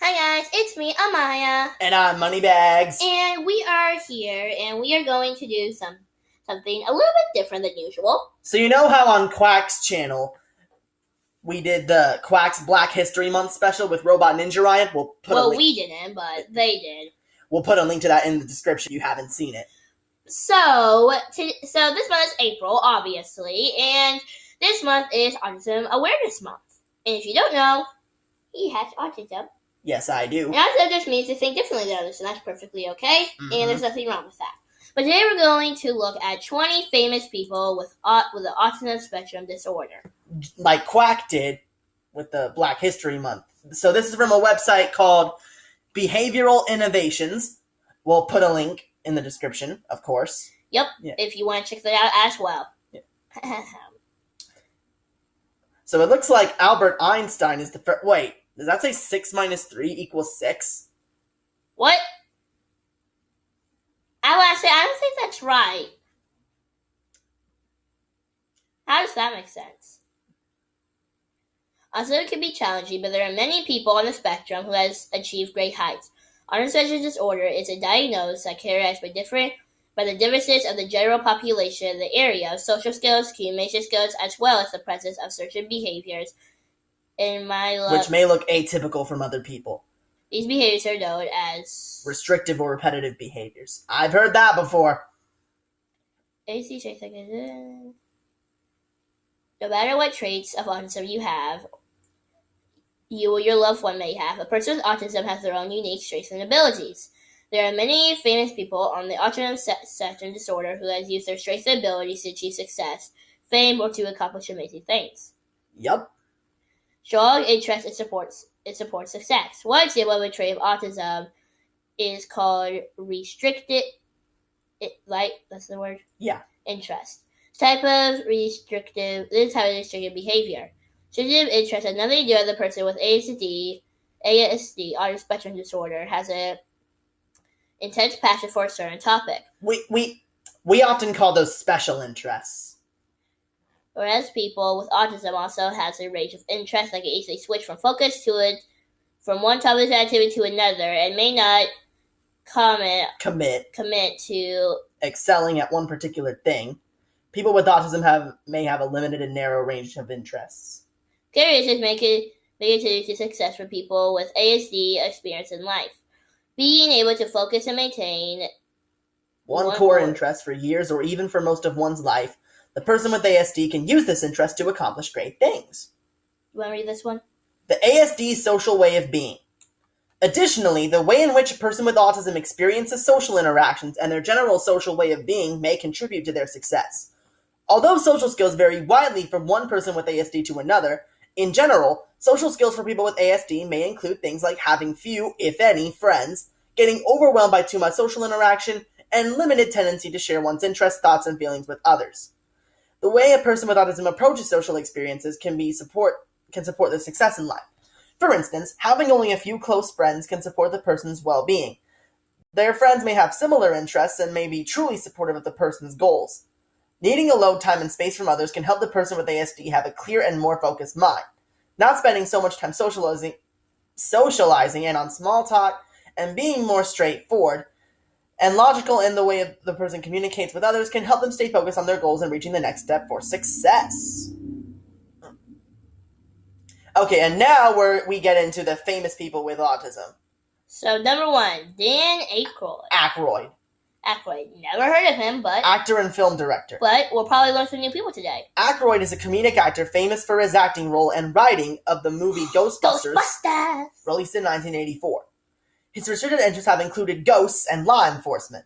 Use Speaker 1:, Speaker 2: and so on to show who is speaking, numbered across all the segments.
Speaker 1: Hi guys, it's me, Amiah.
Speaker 2: And I'm Moneybags.
Speaker 1: And we are here, and we are going to do something a little bit different than usual.
Speaker 2: So you know how on Quack's channel, we did the Quack's Black History Month special with Robot Ninja Ryan?
Speaker 1: We didn't, but they did.
Speaker 2: We'll put a link to that in the description if you haven't seen it.
Speaker 1: So this month is April, obviously, and this month is Autism Awareness Month. And if you don't know, he has autism.
Speaker 2: Yes, I do.
Speaker 1: And autism just means to think differently than others, and that's perfectly okay, and there's nothing wrong with that. But today we're going to look at 20 famous people with the autism spectrum disorder.
Speaker 2: Like Quack did with the Black History Month. So this is from a website called Behavioral Innovations. We'll put a link in the description, of course.
Speaker 1: Yep, yeah. If you want to check that out as well. Yeah.
Speaker 2: So it looks like Albert Einstein is the first. Wait, does that say 6 minus 3 equals 6?
Speaker 1: What? I don't think that's right. How does that make sense? Autism can be challenging, but there are many people on the spectrum who has achieved great heights. Autism spectrum disorder is a diagnosis that characterized by the differences of the general population in the area of social skills, communication skills, as well as the presence of certain behaviors
Speaker 2: which may look atypical from other people.
Speaker 1: These behaviors are known as
Speaker 2: restrictive or repetitive behaviors. I've heard that before.
Speaker 1: No matter what traits of autism you have, you or your loved one may have, a person with autism has their own unique strengths and abilities. There are many famous people on the autism spectrum disorder who have used their strengths and abilities to achieve success, fame, or to accomplish amazing things.
Speaker 2: Yup.
Speaker 1: Strong interest it supports success. One example of a trait of autism is called restricted, that's the word?
Speaker 2: Yeah.
Speaker 1: Interest. This type of restrictive behavior. Restrictive interest has nothing to do with the person with ASD, autism spectrum disorder, has an intense passion for a certain topic.
Speaker 2: We often call those special interests.
Speaker 1: Whereas people with autism also has a range of interests that can easily switch from one topic of activity to another, and may not commit to
Speaker 2: excelling at one particular thing. People with autism may have a limited and narrow range of interests.
Speaker 1: Characteristics make it to success for people with ASD experience in life. Being able to focus and maintain
Speaker 2: one core interest for years or even for most of one's life, the person with ASD can use this interest to accomplish great things.
Speaker 1: You want to read this one?
Speaker 2: The ASD social way of being. Additionally, the way in which a person with autism experiences social interactions and their general social way of being may contribute to their success. Although social skills vary widely from one person with ASD to another, in general, social skills for people with ASD may include things like having few, if any, friends, getting overwhelmed by too much social interaction, and limited tendency to share one's interests, thoughts, and feelings with others. The way a person with autism approaches social experiences can support their success in life. For instance, having only a few close friends can support the person's well-being. Their friends may have similar interests and may be truly supportive of the person's goals. Needing alone time and space from others can help the person with ASD have a clear and more focused mind. Not spending so much time socializing and on small talk, and being more straightforward and logical in the way the person communicates with others can help them stay focused on their goals and reaching the next step for success. Okay, and now we get into the famous people with autism.
Speaker 1: So, number 1, Dan Aykroyd. Never heard of him, but
Speaker 2: actor and film director.
Speaker 1: But we'll probably learn some new people today.
Speaker 2: Aykroyd is a comedic actor famous for his acting role and writing of the movie Ghostbusters, released in 1984. His restricted interests have included ghosts and law enforcement.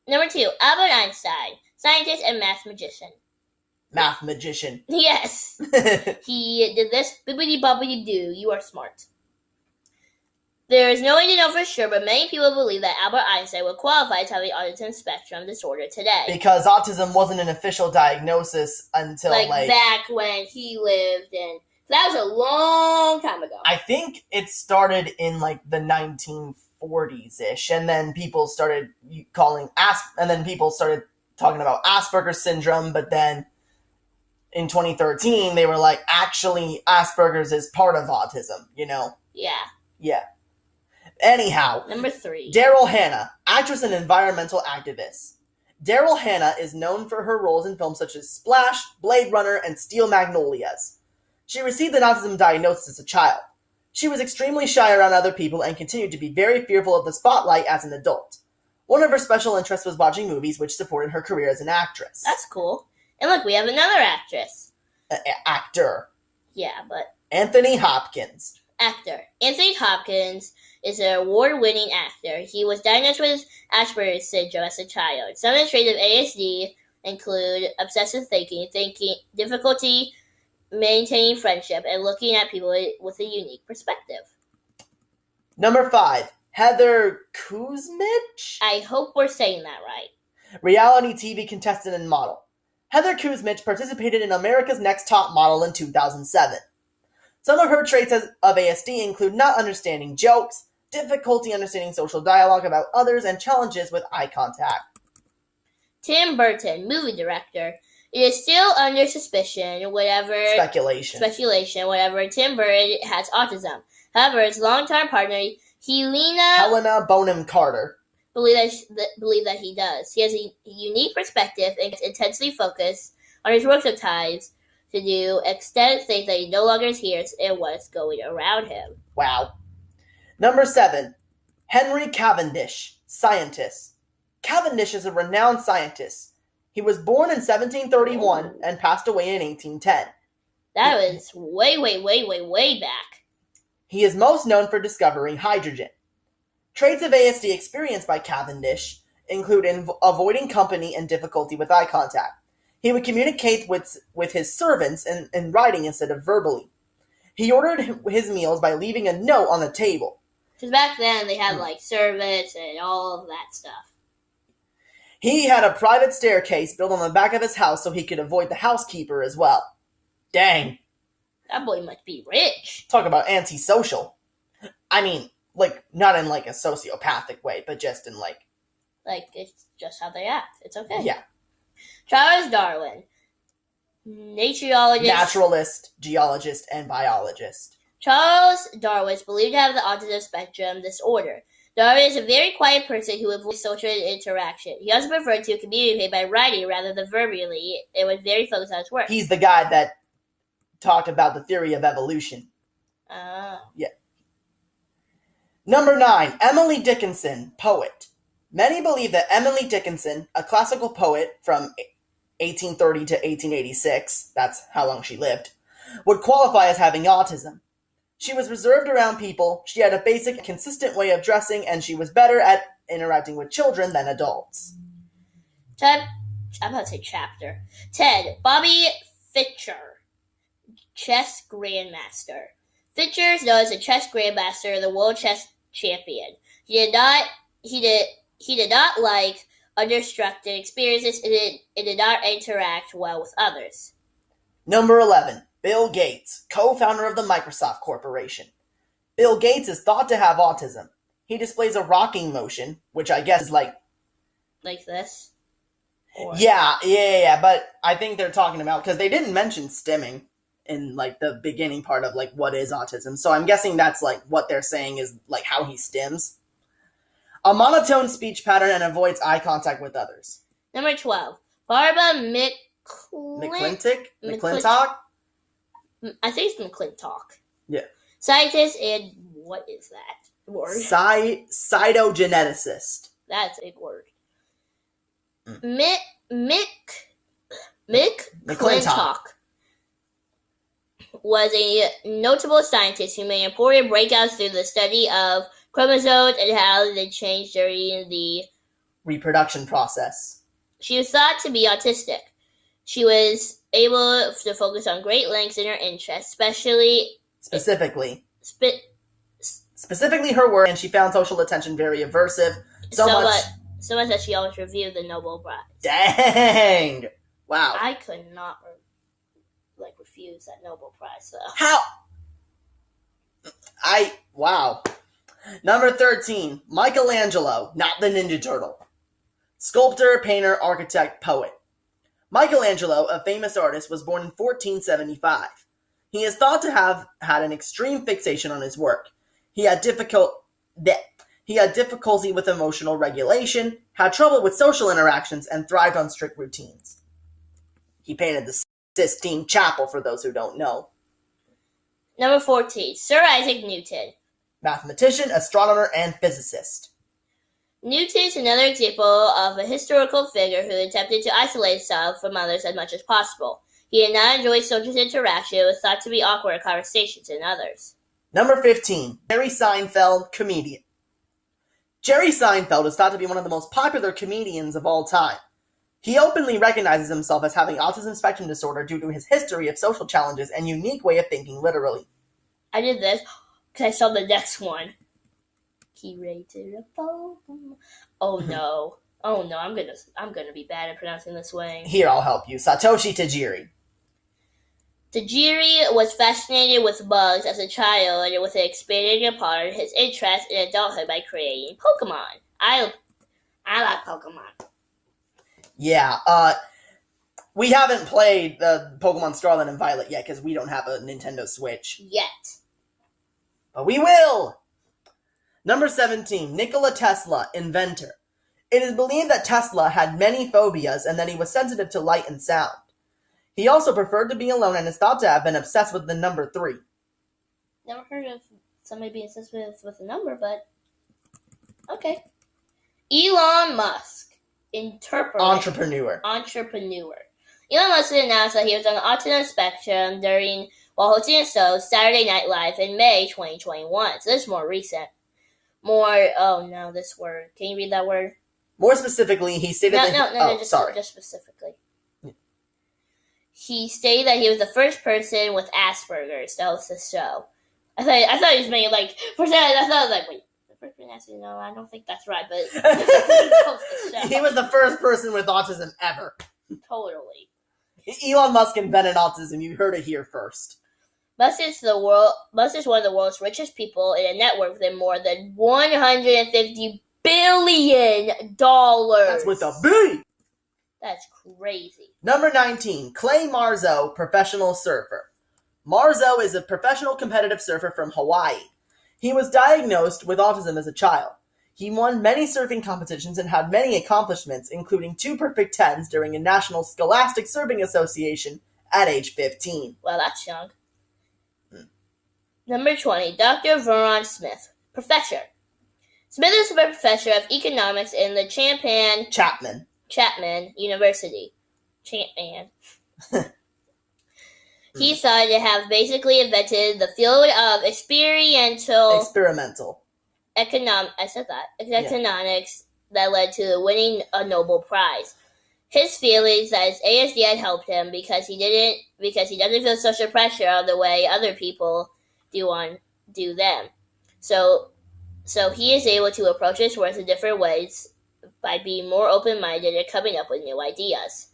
Speaker 1: Number 2, Albert Einstein, scientist and math magician.
Speaker 2: Math magician.
Speaker 1: Yes. He did this, bibbidi-bobbidi-doo, you are smart. There is no way to know for sure, but many people believe that Albert Einstein would qualify to have the autism spectrum disorder today.
Speaker 2: Because autism wasn't an official diagnosis until
Speaker 1: back when he lived in... That was a long time ago.
Speaker 2: I think it started in the 1940s-ish, and then people started talking about Asperger's syndrome, but then in 2013 they were like, actually Asperger's is part of autism, you know?
Speaker 1: Yeah.
Speaker 2: Yeah. Anyhow,
Speaker 1: Number 3.
Speaker 2: Daryl Hannah, actress and environmental activist. Daryl Hannah is known for her roles in films such as Splash, Blade Runner, and Steel Magnolias. She received an autism diagnosis as a child. She was extremely shy around other people and continued to be very fearful of the spotlight as an adult. One of her special interests was watching movies, which supported her career as an actress.
Speaker 1: That's cool. And look, we have another actress.
Speaker 2: Actor.
Speaker 1: Yeah, but...
Speaker 2: Anthony Hopkins.
Speaker 1: Actor. Anthony Hopkins is an award-winning actor. He was diagnosed with Asperger's syndrome as a child. Some of the traits of ASD include obsessive thinking, difficulty maintaining friendship, and looking at people with a unique perspective.
Speaker 2: Number 5. Heather Kuzmich?
Speaker 1: I hope we're saying that right.
Speaker 2: Reality TV contestant and model. Heather Kuzmich participated in America's Next Top Model in 2007. Some of her traits of ASD include not understanding jokes, difficulty understanding social dialogue about others, and challenges with eye contact.
Speaker 1: Tim Burton, movie director. It is still under suspicion, speculation, whatever Tim Burton has autism. However, his longtime partner,
Speaker 2: Helena Bonham Carter,
Speaker 1: believe that he does. He has a unique perspective and is intensely focused on his work sometimes to do extended things that he no longer hears and what's going around him.
Speaker 2: Wow. Number 7. Henry Cavendish, scientist. Cavendish is a renowned scientist. He was born in 1731 and passed away in 1810.
Speaker 1: That was way back.
Speaker 2: He is most known for discovering hydrogen. Traits of ASD experienced by Cavendish include avoiding company and difficulty with eye contact. He would communicate with his servants in writing instead of verbally. He ordered his meals by leaving a note on the table.
Speaker 1: Because back then they had servants and all of that stuff.
Speaker 2: He had a private staircase built on the back of his house so he could avoid the housekeeper as well. Dang.
Speaker 1: That boy must be rich.
Speaker 2: Talk about antisocial. I mean, not in a sociopathic way, but just in
Speaker 1: it's just how they act. It's okay.
Speaker 2: Yeah.
Speaker 1: Charles Darwin,
Speaker 2: naturalist, geologist, and biologist.
Speaker 1: Charles Darwin is believed to have the autism spectrum disorder. Darwin is a very quiet person who avoids social interaction. He also preferred to communicate by writing rather than verbally and was very focused on his work.
Speaker 2: He's the guy that talked about the theory of evolution.
Speaker 1: Oh.
Speaker 2: Yeah. Number 9, Emily Dickinson, poet. Many believe that Emily Dickinson, a classical poet from 1830 to 1886, that's how long she lived, would qualify as having autism. She was reserved around people, she had a basic, consistent way of dressing, and she was better at interacting with children than adults.
Speaker 1: I'm about to say chapter. 10. Bobby Fischer, chess grandmaster. Fischer is known as the chess grandmaster and the world chess champion. He did not like unrestricted experiences and did not interact well with others.
Speaker 2: Number 11. Bill Gates, co-founder of the Microsoft Corporation. Bill Gates is thought to have autism. He displays a rocking motion, which I guess is like
Speaker 1: this? Or...
Speaker 2: Yeah, but I think they're talking about, because they didn't mention stimming in the beginning part of what is autism. So I'm guessing that's what they're saying is how he stims. A monotone speech pattern and avoids eye contact with others.
Speaker 1: Number 12. Barbara
Speaker 2: McClintock?
Speaker 1: I think it's McClintock.
Speaker 2: Yeah.
Speaker 1: Scientist and what is that word?
Speaker 2: Cytogeneticist.
Speaker 1: That's a big word. McClintock was a notable scientist who made important breakouts through the study of chromosomes and how they change during the
Speaker 2: reproduction process.
Speaker 1: She was thought to be autistic. She was able to focus on great lengths in her interests, specifically
Speaker 2: her work, and she found social attention very aversive. So
Speaker 1: much that she always reviewed the Nobel Prize.
Speaker 2: Dang! Wow.
Speaker 1: I could not refuse that Nobel Prize though.
Speaker 2: How? Wow. Number 13, Michelangelo, not the Ninja Turtle. Sculptor, painter, architect, poet. Michelangelo, a famous artist, was born in 1475. He is thought to have had an extreme fixation on his work. He had difficulty He had difficulty with emotional regulation, had trouble with social interactions, and thrived on strict routines. He painted the Sistine Chapel, for those who don't know.
Speaker 1: Number 14, Sir Isaac Newton.
Speaker 2: Mathematician, astronomer, and physicist.
Speaker 1: Newton is another example of a historical figure who attempted to isolate himself from others as much as possible. He did not enjoy social interaction and was thought to be awkward in conversations in others.
Speaker 2: Number 15, Jerry Seinfeld, comedian. Jerry Seinfeld is thought to be one of the most popular comedians of all time. He openly recognizes himself as having autism spectrum disorder due to his history of social challenges and unique way of thinking literally.
Speaker 1: I did this because I saw the next one. He rated a Pokemon. Oh no. Oh no, I'm gonna be bad at pronouncing this way.
Speaker 2: Here, I'll help you. Satoshi Tajiri.
Speaker 1: Tajiri was fascinated with bugs as a child and was expanding upon his interest in adulthood by creating Pokemon. I like Pokemon.
Speaker 2: Yeah, we haven't played Pokemon Scarlet and Violet yet because we don't have a Nintendo Switch.
Speaker 1: Yet.
Speaker 2: But we will! Number 17, Nikola Tesla, inventor. It is believed that Tesla had many phobias and that he was sensitive to light and sound. He also preferred to be alone and is thought to have been obsessed with the number 3.
Speaker 1: Never heard of somebody being obsessed with a number, but okay. Elon Musk, entrepreneur. Elon Musk announced that he was on the autism spectrum while hosting a show Saturday Night Live in May 2021. So this is more recent. This word. Can you read that word?
Speaker 2: More specifically, he stated
Speaker 1: just specifically. He stated that he was the first person with Asperger's to host the show. I thought he was making for a second. I thought wait, the first person Asperger's? No, I don't think that's right. But
Speaker 2: he was the first person with autism ever.
Speaker 1: Totally.
Speaker 2: Elon Musk invented autism. You heard it here first.
Speaker 1: Musk is one of the world's richest people in a network with more than $150 billion.
Speaker 2: That's with a B.
Speaker 1: That's crazy.
Speaker 2: Number 19, Clay Marzo, professional surfer. Marzo is a professional competitive surfer from Hawaii. He was diagnosed with autism as a child. He won many surfing competitions and had many accomplishments, including 2 perfect 10s during a National Scholastic Surfing Association at age 15.
Speaker 1: Well, that's young. Number 20, Dr. Veron Smith, professor. Smith is a professor of economics in the Chapman University. Chapman. He's thought to have basically invented the field of experimental economics that led to winning a Nobel Prize. His feelings that his ASD had helped him because he doesn't feel social pressure on the way other people do them. So he is able to approach his work in different ways by being more open-minded and coming up with new ideas.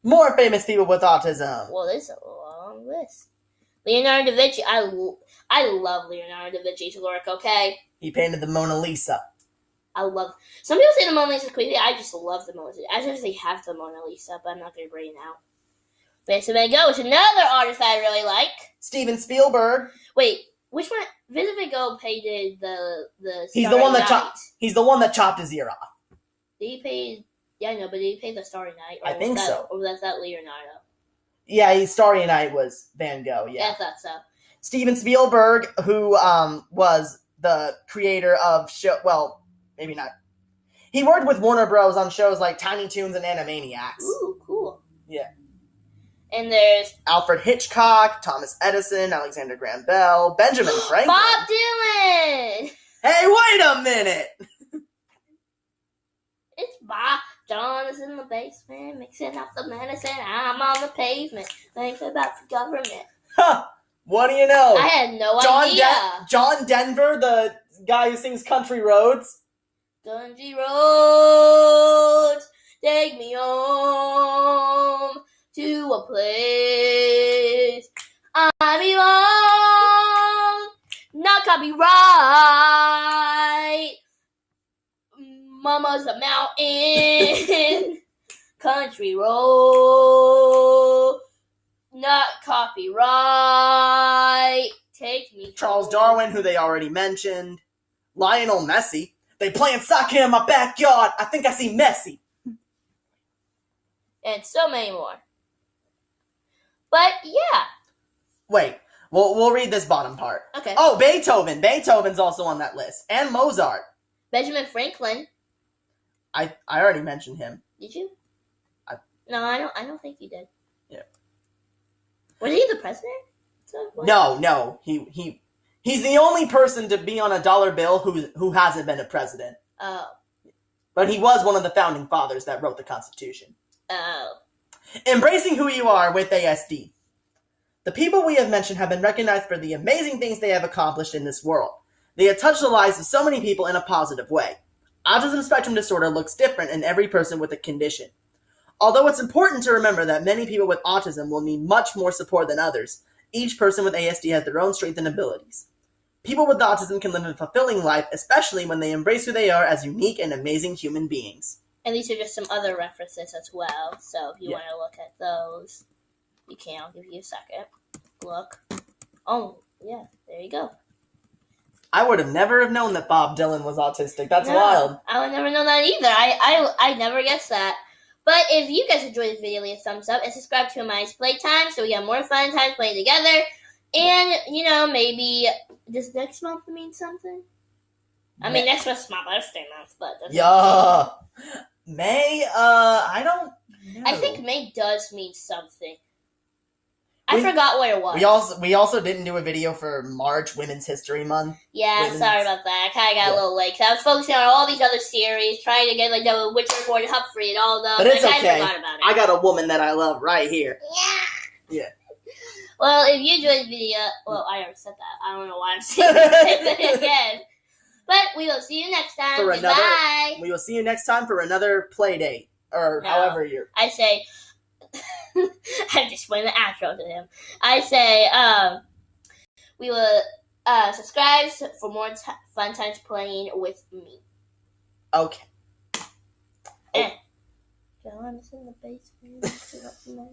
Speaker 2: More famous people with autism.
Speaker 1: Well, there's a long list. Leonardo da Vinci. I love Leonardo da Vinci's work, okay?
Speaker 2: He painted the Mona Lisa.
Speaker 1: Some people say the Mona Lisa is creepy. I just love the Mona Lisa. I just have the Mona Lisa, but I'm not going to bring it out. Vincent Van Gogh is another artist I really like.
Speaker 2: Steven Spielberg.
Speaker 1: Wait, which one? Vincent Van Gogh painted the
Speaker 2: He's the one that chopped his ear off.
Speaker 1: Did he paint? Yeah, I know, but did he paint the Starry Night?
Speaker 2: I think so.
Speaker 1: Or was that Leonardo?
Speaker 2: Yeah, Starry Night was Van Gogh. Yeah,
Speaker 1: I thought so.
Speaker 2: Steven Spielberg, who was the creator of well, maybe not. He worked with Warner Bros. On shows like Tiny Toons and Animaniacs.
Speaker 1: Ooh, cool.
Speaker 2: Yeah.
Speaker 1: And there's
Speaker 2: Alfred Hitchcock, Thomas Edison, Alexander Graham Bell, Benjamin Franklin.
Speaker 1: Bob Dylan!
Speaker 2: Hey, wait a minute!
Speaker 1: It's Bob. John is in the basement, mixing up the medicine. I'm on the pavement, thinking about the government.
Speaker 2: Huh! What do you know?
Speaker 1: I had no idea.
Speaker 2: John Denver, the guy who sings Country Roads.
Speaker 1: Country roads, take me home to a place I belong. Not copyright. Mama's a mountain. Country road. Not copyright. Take me
Speaker 2: Charles
Speaker 1: home.
Speaker 2: Darwin, who they already mentioned. Lionel Messi. They playing soccer in my backyard. I think I see Messi.
Speaker 1: And so many more. But yeah.
Speaker 2: Wait, we'll read this bottom part.
Speaker 1: Okay.
Speaker 2: Oh, Beethoven. Beethoven's also on that list. And Mozart.
Speaker 1: Benjamin Franklin.
Speaker 2: I already mentioned him.
Speaker 1: Did you?
Speaker 2: No,
Speaker 1: I don't think you did.
Speaker 2: Yeah.
Speaker 1: Was he the president?
Speaker 2: No. He's the only person to be on a dollar bill who hasn't been a president.
Speaker 1: Oh.
Speaker 2: But he was one of the founding fathers that wrote the Constitution.
Speaker 1: Oh.
Speaker 2: Embracing who you are with ASD. The people we have mentioned have been recognized for the amazing things they have accomplished in this world. They have touched the lives of so many people in a positive way. Autism spectrum disorder looks different in every person with the condition. Although it's important to remember that many people with autism will need much more support than others, each person with ASD has their own strengths and abilities. People with autism can live a fulfilling life, especially when they embrace who they are as unique and amazing human beings.
Speaker 1: And these are just some other references as well, so if you want to look at those, you can. I'll give you a second. Look. Oh, yeah, there you go.
Speaker 2: I would have never have known that Bob Dylan was autistic. That's wild.
Speaker 1: I would never know that either. I never guessed that. But if you guys enjoyed this video, leave a thumbs up and subscribe to Amiah's Playtime so we have more fun times playing together. And, maybe does next month mean something? I mean, next month's my birthday month, but...
Speaker 2: Yeah. May, I don't know.
Speaker 1: I think May does mean something. I forgot what it was.
Speaker 2: We also didn't do a video for March, Women's History Month.
Speaker 1: Yeah, sorry about that. I kind of got a little late. I was focusing on all these other series, trying to get the Witcher Report, Humphrey, and all those.
Speaker 2: But it's okay.
Speaker 1: I forgot about it.
Speaker 2: I got a woman that I love right here. Yeah.
Speaker 1: Well, if you enjoyed the video, well, I already said that. I don't know why I'm saying it again. But we will see you next time. Goodbye.
Speaker 2: We will see you next time for another play date, or however you're.
Speaker 1: I say. I just went the outro to him. I say, we will subscribe for more fun times playing with me.
Speaker 2: Okay.
Speaker 1: Go on, in the basement.